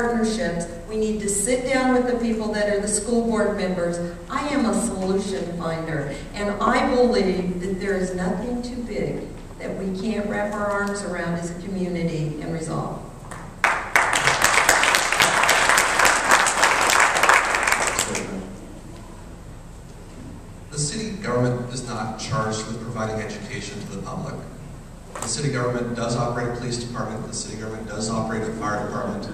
partnerships. We need to sit down with the people that are the school board members. I am a solution finder, and I believe that there is nothing too big that we can't wrap our arms around as a community and resolve. The city government is not charged with providing education to the public. The city government does operate a police department. The city government does operate a fire department.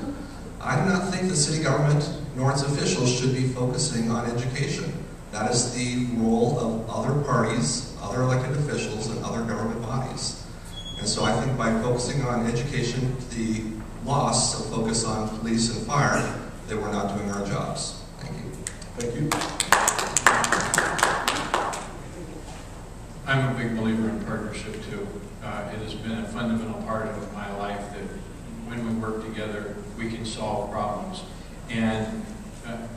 I do not think the city government nor its officials should be focusing on education. That is the role of other parties, other elected officials, and other government bodies. And so I think by focusing on education, the loss of focus on police and fire, that we're not doing our jobs. Thank you. Thank you. I'm a big believer in partnership too. It has been a fundamental part of my life that when we work together, we can solve problems. And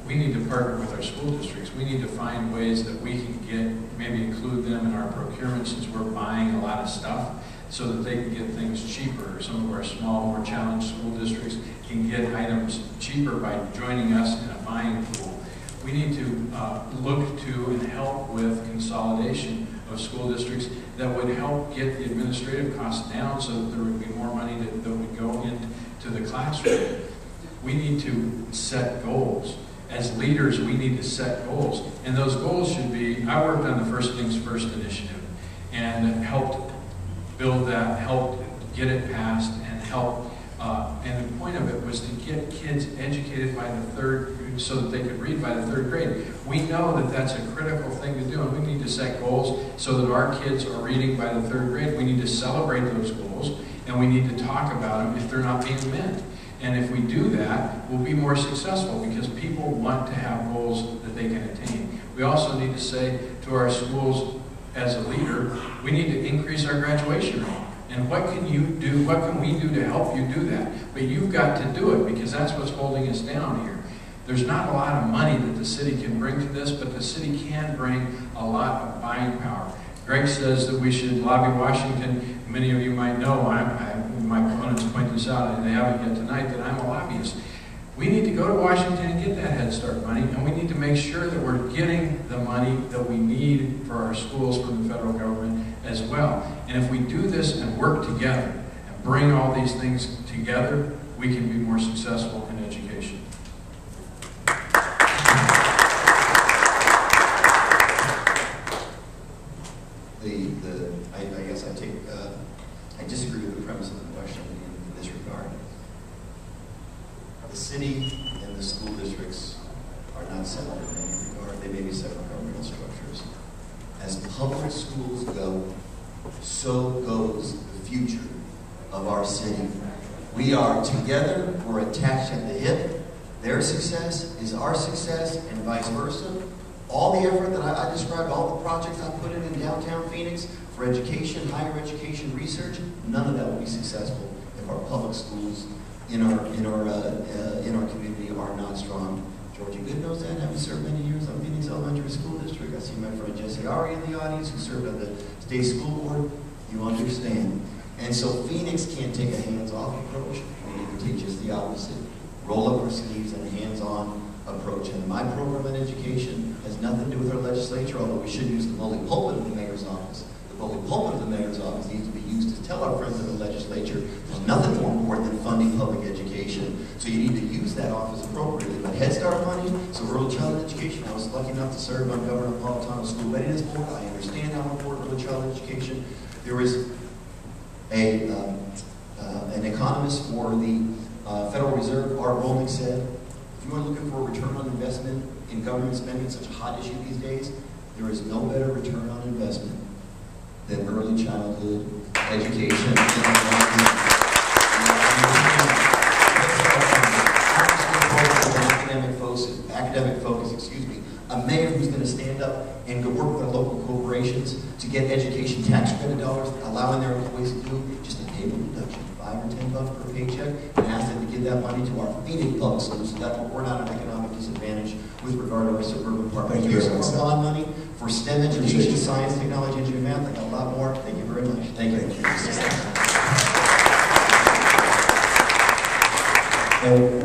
we need to partner with our school districts. We need to find ways that we can get, maybe include them in our procurement since we're buying a lot of stuff, so that they can get things cheaper. Some of our small, more challenged school districts can get items cheaper by joining us in a buying pool. We need to look to and help with consolidation of school districts that would help get the administrative costs down so that there would be more money that would go into the classroom. We need to set goals. As leaders, we need to set goals. And those goals should be, I worked on the First Things First initiative and helped build that, helped get it passed, and helped, and the point of it was to get kids educated by the third, so that they could read by the third grade. We know that that's a critical thing to do, and we need to set goals so that our kids are reading by the third grade. We need to celebrate those goals, and we need to talk about them if they're not being met. And if we do that, we'll be more successful because people want to have goals that they can attain. We also need to say to our schools, as a leader, we need to increase our graduation rate. And what can you do, what can we do to help you do that? But you've got to do it because that's what's holding us down here. There's not a lot of money that the city can bring to this, but the city can bring a lot of buying power. Greg says that we should lobby Washington. Many of you might know, my opponents point this out, and they haven't yet tonight, that I'm a lobbyist. We need to go to Washington and get that Head Start money, and we need to make sure that we're getting the money that we need for our schools from the federal government as well. And if we do this and work together and bring all these things together, we can be more successful in education. I guess I disagree with the premise of the question in this regard. The city and the school districts are not separate in any regard. They may be separate governmental structures. As public schools go, so goes the future of our city. We are together, we're attached at the hip. Their success is our success, and vice versa. All the effort that I described, all the projects I put in downtown Phoenix for education, higher education, research, none of that will be successful if our public schools in our community are not strong. Georgia Good knows that, having served many years on Phoenix Elementary School District. I see my friend Jesse Ari in the audience, who served on the state school board. You understand. And so Phoenix can't take a hands-off approach. We need to take just the opposite. Roll up our sleeves and hands-on approach. And my program in education has nothing to do with our legislature, although we should use the bully pulpit of the mayor's office. The bully pulpit of the mayor's office needs to be used to tell our friends in the legislature there's nothing more important than funding public education. So you need to use that office appropriately. But Head Start money, so early childhood education, I was lucky enough to serve on Governor Napolitano's school readiness board. I understand how important early childhood education. There is an economist for the Federal Reserve, Art Rolnick, said, if you are looking for a return on investment in government spending, such a hot issue these days, there is no better return on investment than early childhood education. Academic focus, excuse me. A mayor who's going to stand up and go work with our local corporations to get education tax credit dollars, allowing their employees to do just a table deduction, $5 or $10 per paycheck, and ask them to give that money to our Phoenix public schools so that we're not at an economic disadvantage with regard to our suburban partners. Here's our bond money for STEM education, science, technology, engineering, math. I got a lot more. Thank you very much. Thank you. And